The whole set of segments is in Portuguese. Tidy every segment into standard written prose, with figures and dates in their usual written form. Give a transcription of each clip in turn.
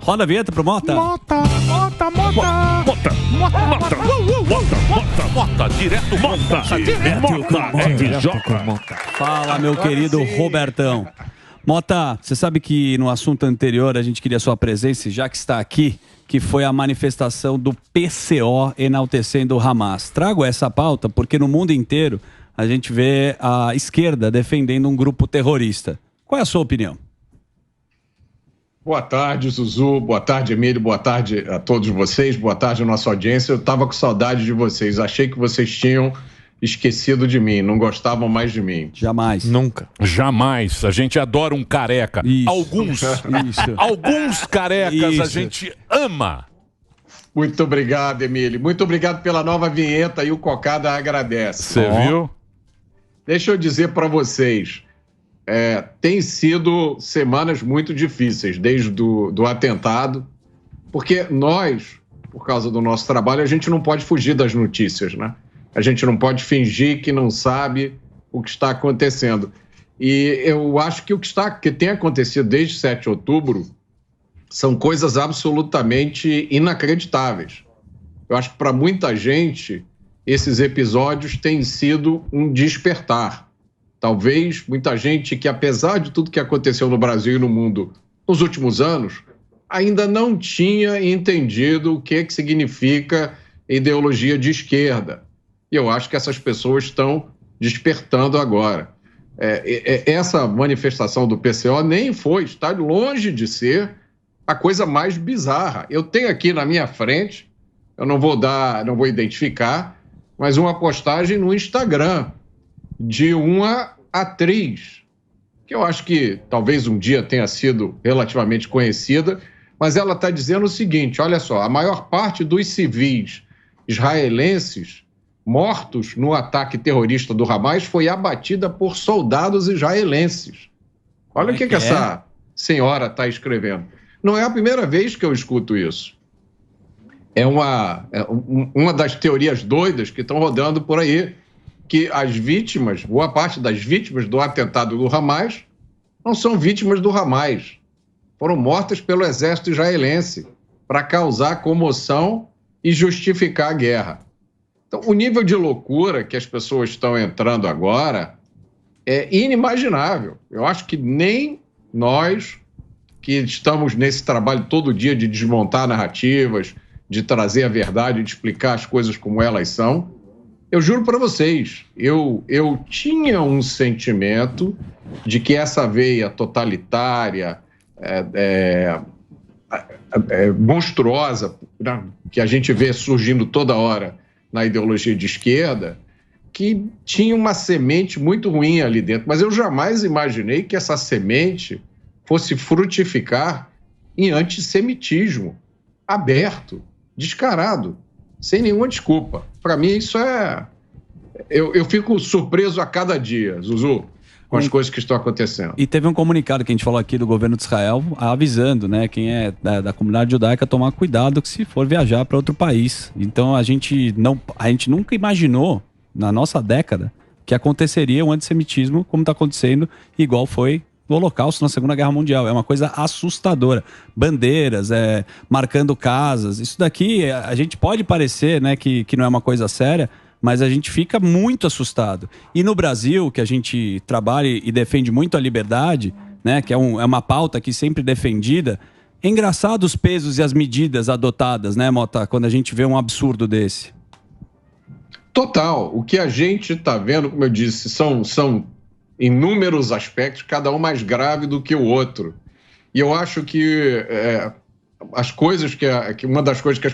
Roda a vinheta pro Mota. Mota, direto com Mota. Fala, meu querido Robertão. Mota, você sabe que no assunto anterior a gente queria sua presença, já que está aqui, que foi a manifestação do PCO enaltecendo o Hamas. Trago essa pauta porque no mundo inteiro a gente vê a esquerda defendendo um grupo terrorista. Qual é a sua opinião? Boa tarde, Zuzu. Boa tarde, Emílio. Boa tarde a todos vocês. Boa tarde à nossa audiência. Eu estava com saudade de vocês. Achei que vocês tinham esquecido de mim, não gostavam mais de mim. Jamais. Nunca. Jamais. A gente adora um careca. Isso. Alguns carecas a gente ama. Muito obrigado, Emílio. Muito obrigado pela nova vinheta e o Cocada agradece. Você viu? Deixa eu dizer para vocês, tem sido semanas muito difíceis desde do atentado, porque nós, por causa do nosso trabalho, a gente não pode fugir das notícias, né? A gente não pode fingir que não sabe o que está acontecendo. E eu acho que o que tem acontecido desde 7 de outubro são coisas absolutamente inacreditáveis. Eu acho que para muita gente esses episódios têm sido um despertar. Talvez muita gente que, apesar de tudo que aconteceu no Brasil e no mundo nos últimos anos, ainda não tinha entendido o que significa ideologia de esquerda. E eu acho que essas pessoas estão despertando agora. Essa manifestação do PCO está longe de ser a coisa mais bizarra. Eu tenho aqui na minha frente, eu não vou identificar, mas uma postagem no Instagram de uma atriz, que eu acho que talvez um dia tenha sido relativamente conhecida, mas ela está dizendo o seguinte, olha só, a maior parte dos civis israelenses mortos no ataque terrorista do Hamas foi abatida por soldados israelenses. Olha o que essa senhora está escrevendo. Não é a primeira vez que eu escuto isso. É uma das teorias doidas que estão rodando por aí, que as vítimas, boa parte das vítimas do atentado do Hamas, não são vítimas do Hamas. Foram mortas pelo exército israelense para causar comoção e justificar a guerra. Então, o nível de loucura que as pessoas estão entrando agora é inimaginável. Eu acho que nem nós, que estamos nesse trabalho todo dia de desmontar narrativas, de trazer a verdade, de explicar as coisas como elas são, eu juro para vocês, eu tinha um sentimento de que essa veia totalitária, monstruosa, né, que a gente vê surgindo toda hora na ideologia de esquerda, que tinha uma semente muito ruim ali dentro. Mas eu jamais imaginei que essa semente fosse frutificar em antissemitismo aberto, descarado, sem nenhuma desculpa. Para mim, isso eu fico surpreso a cada dia, Zuzu, com as coisas que estão acontecendo. E teve um comunicado que a gente falou aqui do governo de Israel avisando, né, quem é da comunidade judaica tomar cuidado que se for viajar para outro país. Então a gente nunca imaginou na nossa década que aconteceria um antissemitismo como está acontecendo, igual foi no Holocausto, na Segunda Guerra Mundial. É uma coisa assustadora. Bandeiras, marcando casas. Isso daqui a gente pode parecer, né, que não é uma coisa séria, mas a gente fica muito assustado. E no Brasil, que a gente trabalha e defende muito a liberdade, né, que é uma pauta aqui sempre defendida, é engraçado os pesos e as medidas adotadas, né, Mota, quando a gente vê um absurdo desse. Total. O que a gente está vendo, como eu disse, são inúmeros aspectos, cada um mais grave do que o outro. E eu acho que as coisas que uma das coisas que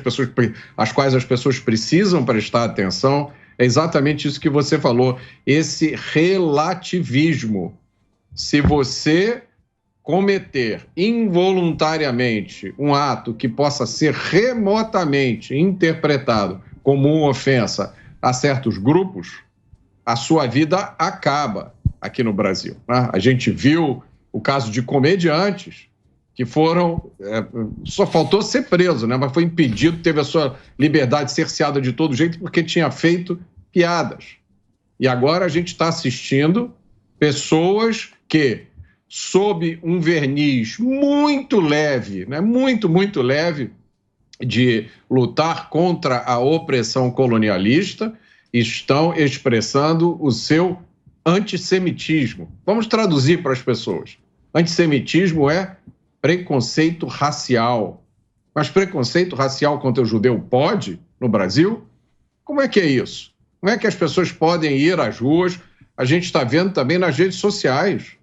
as quais as pessoas precisam prestar atenção é exatamente isso que você falou, esse relativismo. Se você cometer involuntariamente um ato que possa ser remotamente interpretado como uma ofensa a certos grupos, a sua vida acaba aqui no Brasil, né? A gente viu o caso de comediantes que foram, só faltou ser preso, né? Mas foi impedido, teve a sua liberdade cerceada de todo jeito porque tinha feito piadas. E agora a gente está assistindo pessoas que sob um verniz muito leve, né, muito leve, de lutar contra a opressão colonialista, estão expressando o seu antissemitismo. Vamos traduzir para as pessoas. Antissemitismo é preconceito racial. Mas preconceito racial contra o judeu pode no Brasil? Como é que é isso? Como é que as pessoas podem ir às ruas? A gente está vendo também nas redes sociais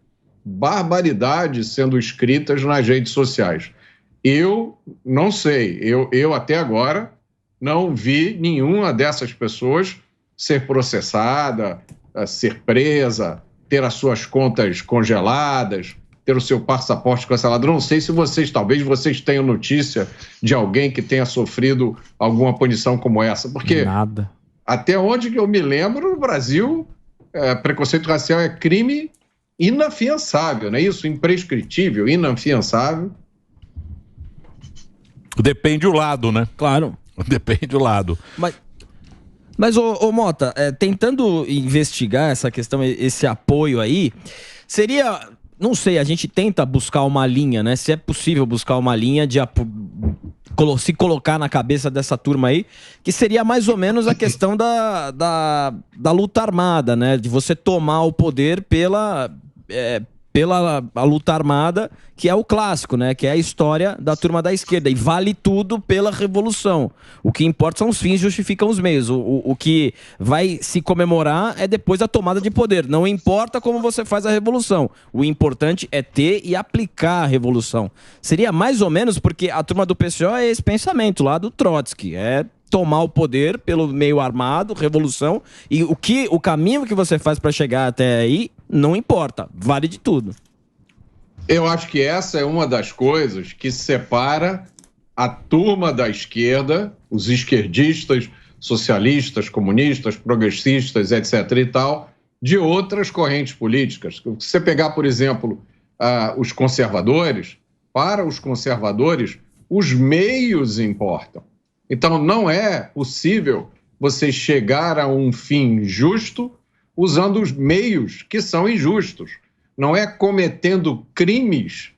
barbaridades sendo escritas nas redes sociais. Eu não sei, eu até agora não vi nenhuma dessas pessoas ser processada, ser presa, ter as suas contas congeladas, ter o seu passaporte cancelado. Não sei se talvez vocês tenham notícia de alguém que tenha sofrido alguma punição como essa, porque nada. Até onde que eu me lembro, no Brasil, preconceito racial é crime inafiançável, não é isso? Imprescritível, inafiançável. Depende do lado, né? Claro. Depende do lado. Mas ô Mota, tentando investigar essa questão, esse apoio aí, seria... Não sei, a gente tenta buscar uma linha, né? Se é possível buscar uma linha de se colocar na cabeça dessa turma aí, que seria mais ou menos a questão da luta armada, né? De você tomar o poder pela luta armada, que é o clássico, né? Que é a história da turma da esquerda. E vale tudo pela revolução. O que importa são os fins, justificam os meios. O que vai se comemorar é depois da tomada de poder. Não importa como você faz a revolução. O importante é ter e aplicar a revolução. Seria mais ou menos porque a turma do PCO é esse pensamento lá do Trotsky. É tomar o poder pelo meio armado, revolução, e o caminho que você faz para chegar até aí não importa, vale de tudo. Eu acho que essa é uma das coisas que separa a turma da esquerda, os esquerdistas, socialistas, comunistas, progressistas, etc. e tal, de outras correntes políticas. Se você pegar, por exemplo, os conservadores, para os conservadores, os meios importam. Então, não é possível você chegar a um fim justo usando os meios que são injustos. Não é cometendo crimes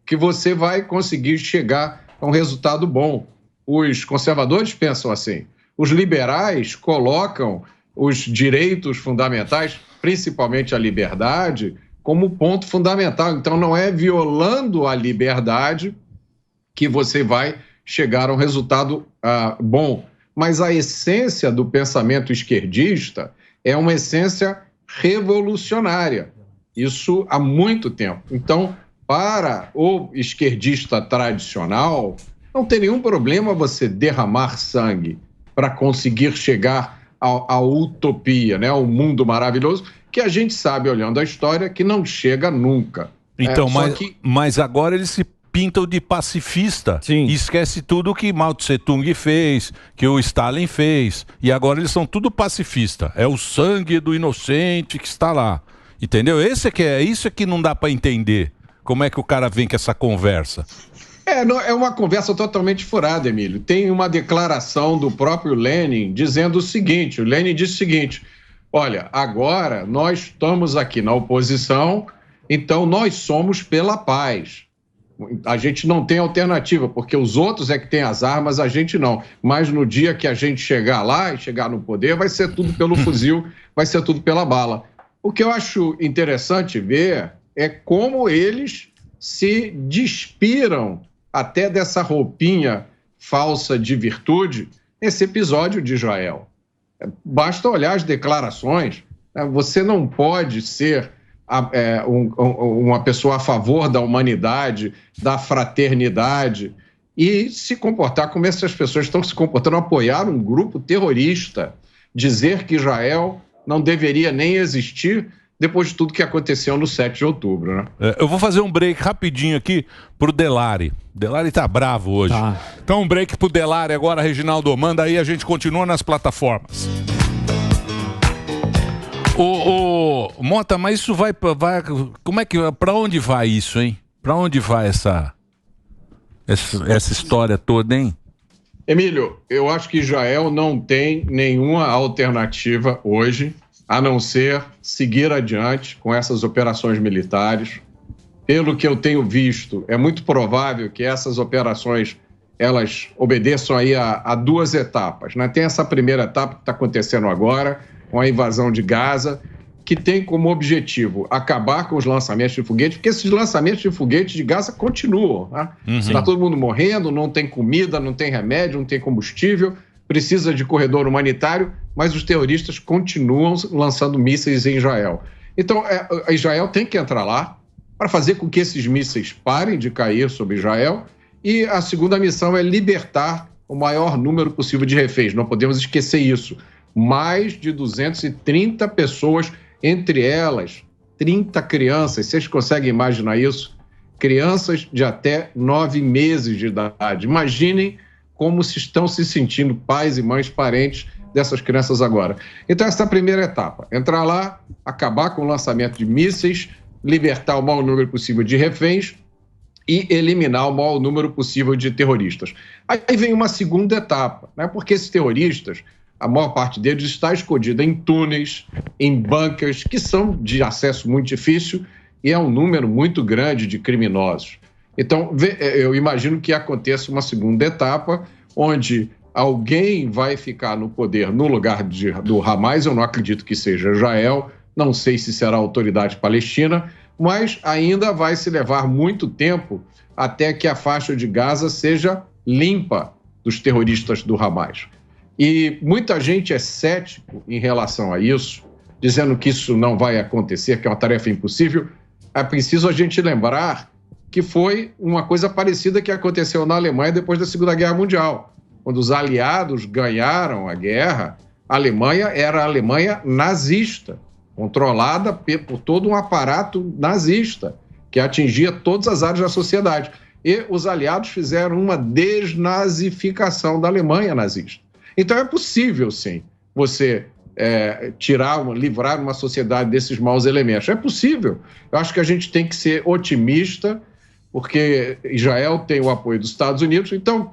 que você vai conseguir chegar a um resultado bom. Os conservadores pensam assim. Os liberais colocam os direitos fundamentais, principalmente a liberdade, como ponto fundamental. Então, não é violando a liberdade que você vai chegar a um resultado bom. Mas a essência do pensamento esquerdista é uma essência revolucionária. Isso há muito tempo. Então, para o esquerdista tradicional, não tem nenhum problema você derramar sangue para conseguir chegar à utopia, né? Ao mundo maravilhoso, que a gente sabe, olhando a história, que não chega nunca. Então, mas agora eles se pintam de pacifista. Sim. E esquece tudo que Mao Tse Tung fez, que o Stalin fez, e agora eles são tudo pacifista. É o sangue do inocente que está lá, entendeu? Isso é que não dá para entender. Como é que o cara vem com essa conversa? É uma conversa totalmente furada, Emílio. Tem uma declaração do próprio Lenin dizendo o seguinte, o Lenin disse o seguinte: olha, agora nós estamos aqui na oposição, então nós somos pela paz. A gente não tem alternativa, porque os outros é que têm as armas, a gente não. Mas no dia que a gente chegar lá e chegar no poder, vai ser tudo pelo fuzil, vai ser tudo pela bala. O que eu acho interessante ver é como eles se despiram até dessa roupinha falsa de virtude nesse episódio de Israel. Basta olhar as declarações. Você não pode ser uma pessoa a favor da humanidade, da fraternidade, e se comportar como essas pessoas estão se comportando, apoiar um grupo terrorista, dizer que Israel não deveria nem existir depois de tudo que aconteceu no 7 de outubro. Né? Eu vou fazer um break rapidinho aqui pro Delari. Delari tá bravo hoje. Tá. Então um break pro Delari agora, Reginaldo. Manda aí, a gente continua nas plataformas. Mota, mas isso vai como é que, pra onde vai isso, hein? Pra onde vai essa história toda, hein? Emílio, eu acho que Israel não tem nenhuma alternativa hoje, a não ser seguir adiante com essas operações militares, pelo que eu tenho visto, é muito provável que essas operações elas obedeçam aí a duas etapas, né? Tem essa primeira etapa que está acontecendo agora, com a invasão de Gaza, que tem como objetivo acabar com os lançamentos de foguetes, porque esses lançamentos de foguetes de Gaza continuam, né? Está todo mundo morrendo, não tem comida, não tem remédio, não tem combustível, precisa de corredor humanitário, mas os terroristas continuam lançando mísseis em Israel. Então, Israel tem que entrar lá para fazer com que esses mísseis parem de cair sobre Israel. E a segunda missão é libertar o maior número possível de reféns. Não podemos esquecer isso. Mais de 230 pessoas, entre elas 30 crianças. Vocês conseguem imaginar isso? Crianças de até 9 meses de idade. Imaginem como estão se sentindo pais e mães, parentes dessas crianças agora. Então, essa é a primeira etapa. Entrar lá, acabar com o lançamento de mísseis, libertar o maior número possível de reféns e eliminar o maior número possível de terroristas. Aí vem uma segunda etapa, né? Porque esses terroristas, a maior parte deles está escondida em túneis, em bunkers, que são de acesso muito difícil e é um número muito grande de criminosos. Então, eu imagino que aconteça uma segunda etapa, onde alguém vai ficar no poder no lugar do Hamas. Eu não acredito que seja Israel, não sei se será a autoridade palestina, mas ainda vai se levar muito tempo até que a faixa de Gaza seja limpa dos terroristas do Hamas. E muita gente é cético em relação a isso, dizendo que isso não vai acontecer, que é uma tarefa impossível. É preciso a gente lembrar que foi uma coisa parecida que aconteceu na Alemanha depois da Segunda Guerra Mundial. Quando os aliados ganharam a guerra, a Alemanha era a Alemanha nazista, controlada por todo um aparato nazista, que atingia todas as áreas da sociedade. E os aliados fizeram uma desnazificação da Alemanha nazista. Então é possível, sim, você livrar uma sociedade desses maus elementos. É possível. Eu acho que a gente tem que ser otimista, porque Israel tem o apoio dos Estados Unidos. Então,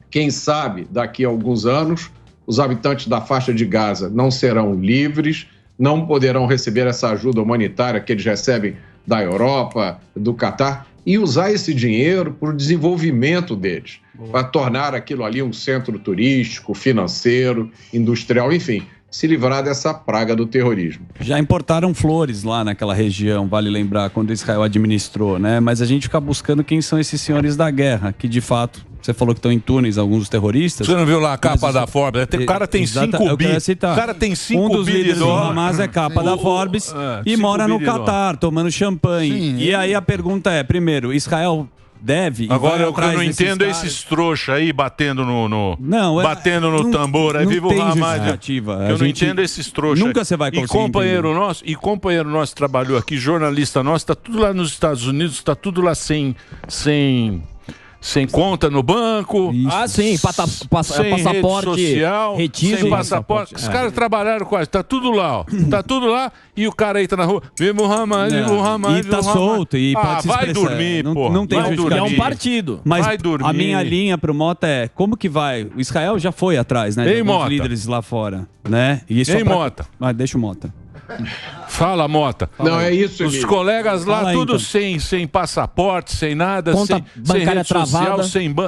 quem sabe, daqui a alguns anos, os habitantes da faixa de Gaza não serão livres, não poderão receber essa ajuda humanitária que eles recebem da Europa, do Catar, e usar esse dinheiro para o desenvolvimento deles, para tornar aquilo ali um centro turístico, financeiro, industrial, enfim, se livrar dessa praga do terrorismo. Já importaram flores lá naquela região, vale lembrar, quando Israel administrou, né? Mas a gente fica buscando quem são esses senhores da guerra, que de fato, você falou que estão em Túneis, alguns dos terroristas. Você não viu lá a capa da Forbes? O cara tem 5 bi. O cara tem 5 bi. Um dos líderes do Hamas é capa da Forbes e mora no Catar, tomando champanhe. Sim. E aí a pergunta é, primeiro, Israel deve... Agora eu não entendo esses trouxas aí batendo batendo no tambor, aí viva o Hamas. Eu não entendo esses trouxas. Nunca você vai conseguir E companheiro nosso trabalhou aqui, jornalista nosso, tá tudo lá nos Estados Unidos, tá tudo lá sem conta no banco. Isso. Ah, sim, sem passaporte social, retido. Sem passaporte. Os caras trabalharam quase, tá tudo lá, ó. Tá tudo lá e o cara entra na rua, viva o Hamas, viva o Hamas. E tá solto e pode se vai dormir, pô. Não tem justificativa. É um partido. Mas a minha linha pro Mota é, como que vai? O Israel já foi atrás, né? Dos líderes lá fora, né? E Mota. Mas deixa o Mota. Fala, Mota. Não, é isso, os colegas lá, tudo então. sem passaporte, sem nada, sem rede social,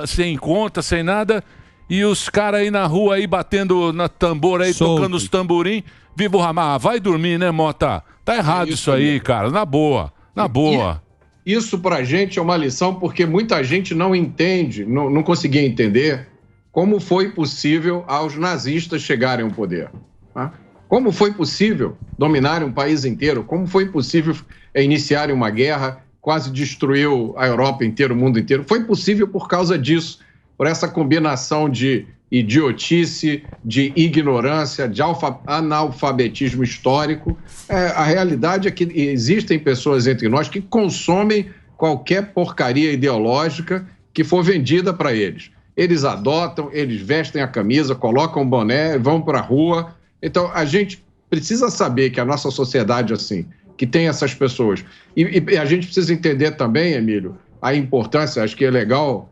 sem conta, sem nada. E os caras aí na rua, aí batendo na tambor, aí tocando os tamborim. Viva o Hamas. Vai dormir, né, Mota? Tá errado isso aí, cara. Na boa. Na boa. Isso pra gente é uma lição, porque muita gente não entende, não conseguia entender como foi possível aos nazistas chegarem ao poder. Tá? Como foi possível dominarem um país inteiro? Como foi possível iniciarem uma guerra, quase destruiu a Europa inteira, o mundo inteiro? Foi possível por causa disso, por essa combinação de idiotice, de ignorância, de analfabetismo histórico. A realidade é que existem pessoas entre nós que consomem qualquer porcaria ideológica que for vendida para eles. Eles adotam, eles vestem a camisa, colocam o boné, vão para a rua. Então, a gente precisa saber que a nossa sociedade, assim, que tem essas pessoas. E a gente precisa entender também, Emílio, a importância, acho que é legal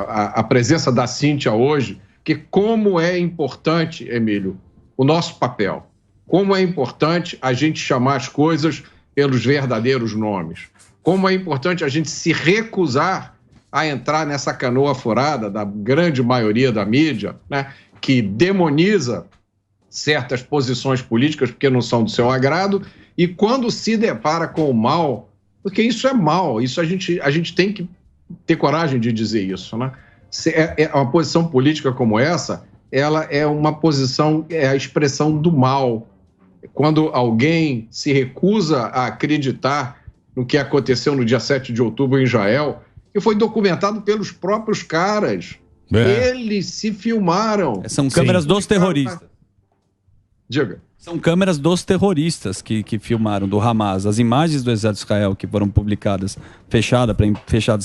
a presença da Cíntia hoje, que como é importante, Emílio, o nosso papel. Como é importante a gente chamar as coisas pelos verdadeiros nomes. como é importante a gente se recusar a entrar nessa canoa furada da grande maioria da mídia, né, que demoniza certas posições políticas porque não são do seu agrado, e quando se depara com o mal, porque isso é mal, isso a gente tem que ter coragem de dizer isso, né? Uma posição política como essa, ela é uma posição, é a expressão do mal. Quando alguém se recusa a acreditar no que aconteceu no dia 7 de outubro em Israel, que foi documentado pelos próprios caras. Eles se filmaram. São câmeras dos terroristas. Diga. São câmeras dos terroristas que filmaram, do Hamas. As imagens do exército de Israel que foram publicadas, fechadas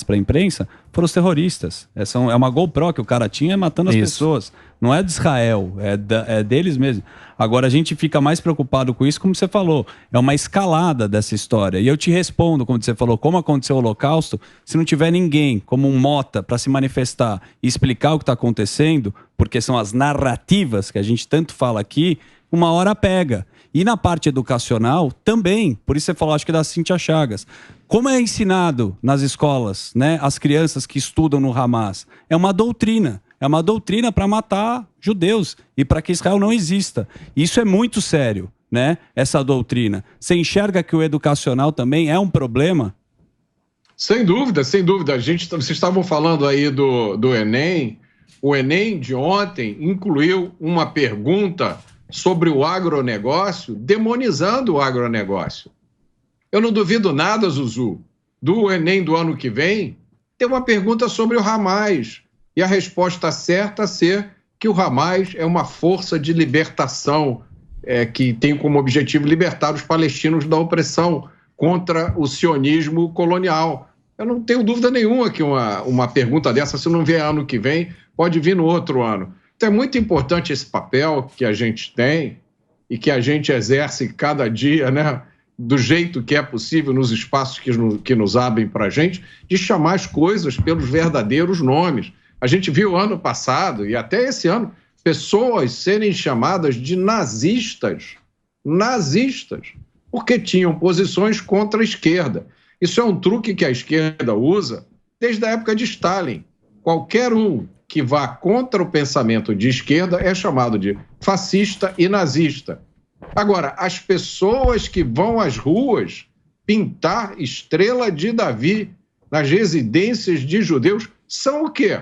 para a imprensa, foram os terroristas. É uma GoPro que o cara tinha matando as pessoas. Não é de Israel, é deles mesmo. Agora, a gente fica mais preocupado com isso, como você falou. É uma escalada dessa história. E eu te respondo, como você falou, como aconteceu o Holocausto, se não tiver ninguém, como um Mota, para se manifestar e explicar o que está acontecendo, porque são as narrativas que a gente tanto fala aqui, uma hora pega. E na parte educacional também, por isso você falou, acho que da Cíntia Chagas. Como é ensinado nas escolas, né, as crianças que estudam no Hamas? É uma doutrina para matar judeus e para que Israel não exista. Isso é muito sério, né, essa doutrina. Você enxerga que o educacional também é um problema? Sem dúvida, sem dúvida. Vocês estavam falando aí do Enem. O Enem de ontem incluiu uma pergunta sobre o agronegócio, demonizando o agronegócio. Eu não duvido nada, Zuzu, do Enem do ano que vem, ter uma pergunta sobre o Hamas. E a resposta certa ser que o Hamas é uma força de libertação que tem como objetivo libertar os palestinos da opressão contra o sionismo colonial. Eu não tenho dúvida nenhuma que uma pergunta dessa, se não vier ano que vem, pode vir no outro ano. Então é muito importante esse papel que a gente tem e que a gente exerce cada dia, né, do jeito que é possível, nos espaços que nos abrem para a gente, de chamar as coisas pelos verdadeiros nomes. A gente viu ano passado, e até esse ano, pessoas serem chamadas de nazistas, porque tinham posições contra a esquerda. Isso é um truque que a esquerda usa desde a época de Stalin. Qualquer um que vá contra o pensamento de esquerda é chamado de fascista e nazista. Agora, as pessoas que vão às ruas pintar estrela de Davi nas residências de judeus são o quê?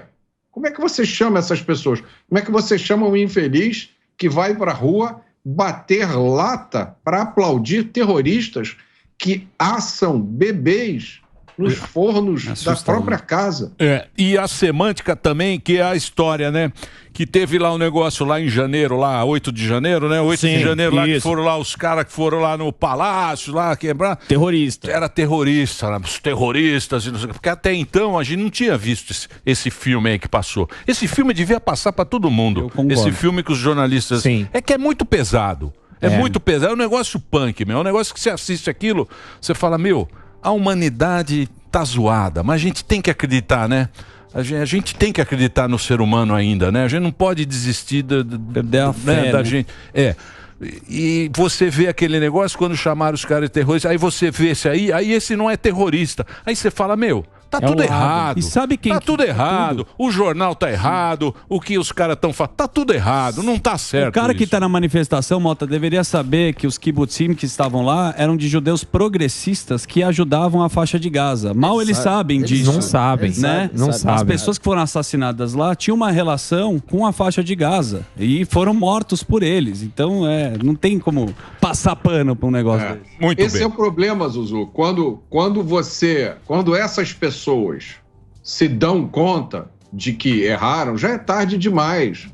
Como é que você chama essas pessoas? Como é que você chama um infeliz que vai para a rua bater lata para aplaudir terroristas que assam bebês nos fornos da própria casa? E a semântica também, que é a história, né? Que teve lá um negócio lá em janeiro, lá 8 de janeiro, né? 8 de janeiro, lá que foram lá os caras que foram lá no palácio, lá quebrar. Terrorista. Era terrorista, né? Os terroristas, e não sei, porque até então a gente não tinha visto esse filme aí que passou. Esse filme devia passar para todo mundo. Esse filme que os jornalistas... Sim. É que é muito pesado. É muito pesado. É um negócio punk, meu. É um negócio que você assiste aquilo, você fala, meu... A humanidade tá zoada, mas a gente tem que acreditar, né? A gente tem que acreditar no ser humano ainda, né? A gente não pode desistir da gente. E você vê aquele negócio quando chamaram os caras de terroristas, aí você vê esse aí esse não é terrorista. Aí você fala, meu... Tá tudo errado. E sabe quem tá tudo errado. O jornal tá errado. O que os caras estão falando. Tá tudo errado. Não tá certo. O cara que tá na manifestação, Mota, deveria saber que os kibbutzim que estavam lá eram de judeus progressistas que ajudavam a faixa de Gaza. Mal eles sabem disso. Não sabem, né? Não sabem. As pessoas que foram assassinadas lá tinham uma relação com a faixa de Gaza e foram mortos por eles. Então, não tem como passar pano pra um negócio desse. Muito Esse bem. é o problema, Zuzu. Quando essas pessoas se dão conta de que erraram, já é tarde demais.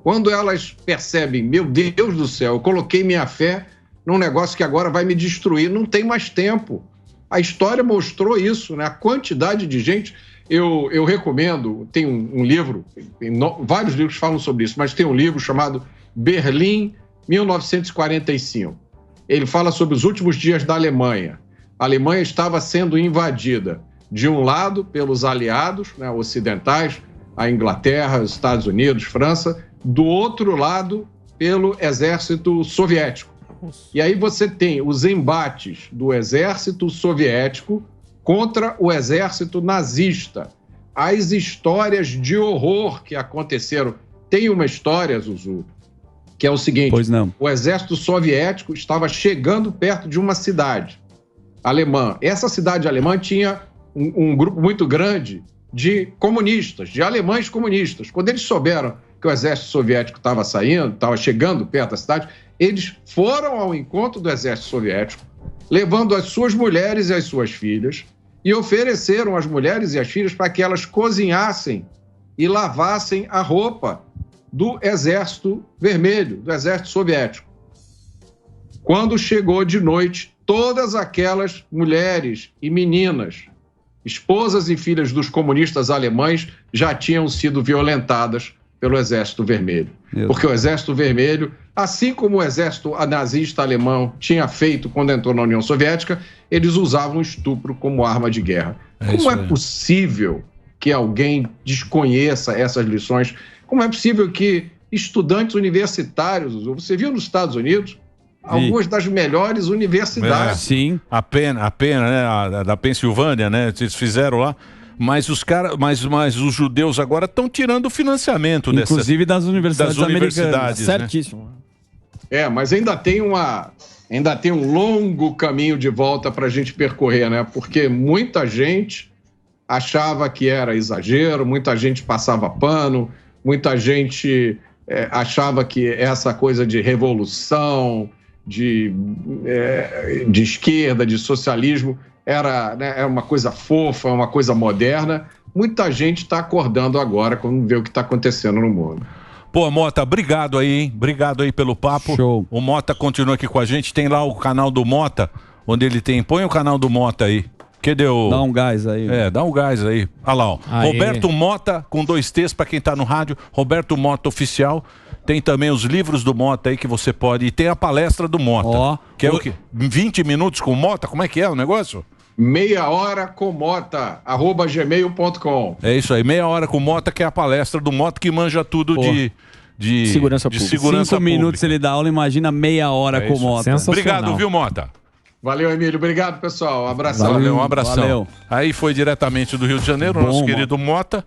Quando elas percebem, meu Deus do céu, eu coloquei minha fé num negócio que agora vai me destruir, não tem mais tempo. A história mostrou isso, né? A quantidade de gente... Eu recomendo, tem um livro, vários livros falam sobre isso, mas tem um livro chamado Berlim, 1945. Ele fala sobre os últimos dias da Alemanha. A Alemanha estava sendo invadida, de um lado, pelos aliados, né, ocidentais, a Inglaterra, os Estados Unidos, França, do outro lado, pelo exército soviético. E aí você tem os embates do exército soviético contra o exército nazista. As histórias de horror que aconteceram. Tem uma história, Zuzu, que é o seguinte: pois não. O exército soviético estava chegando perto de uma cidade alemã. Essa cidade alemã tinha um grupo muito grande de comunistas, de alemães comunistas. Quando eles souberam que o exército soviético estava saindo, estava chegando perto da cidade, eles foram ao encontro do exército soviético, levando as suas mulheres e as suas filhas, e ofereceram as mulheres e as filhas para que elas cozinhassem e lavassem a roupa do Exército Vermelho, do Exército Soviético. Quando chegou de noite, todas aquelas mulheres e meninas, esposas e filhas dos comunistas alemães, já tinham sido violentadas pelo Exército Vermelho. Porque o Exército Vermelho, assim como o exército nazista alemão tinha feito quando entrou na União Soviética, eles usavam o estupro como arma de guerra. Como é possível que alguém desconheça essas lições? Como é possível que estudantes universitários, você viu nos Estados Unidos, algumas das melhores universidades. Sim. A pena, né? Da Pensilvânia, né? Eles fizeram lá. Mas os os judeus agora estão tirando o financiamento inclusive das universidades americanas. Né? Certíssimo. Mas ainda tem um longo caminho de volta para a gente percorrer, né? Porque muita gente achava que era exagero, muita gente passava pano, muita gente achava que essa coisa de revolução, de esquerda, de socialismo, era uma coisa fofa, uma coisa moderna. Muita gente está acordando agora quando vê o que está acontecendo no mundo. Pô, Mota, obrigado aí, hein? Obrigado aí pelo papo. Show. O Mota continua aqui com a gente. Tem lá o canal do Mota, onde ele tem... Põe o canal do Mota aí. Que deu... Dá um gás aí. Dá um gás aí. Olha lá, ó. Aê. Roberto Mota, com 2 T's pra quem tá no rádio. Roberto Mota Oficial. Tem também os livros do Mota aí que você pode... E tem a palestra do Mota. Ó. Que é o quê? 20 minutos com o Mota? Como é que é o negócio? Meia hora com Mota, @gmail.com. É isso aí, meia hora com o Mota, que é a palestra do Mota, que manja tudo de segurança pública. 5 minutos ele dá aula, imagina meia hora com o Mota. Obrigado, viu, Mota? Valeu, Emílio. Obrigado, pessoal. Um abração. Valeu, um abração. Valeu. Aí foi diretamente do Rio de Janeiro, o nosso querido Mota.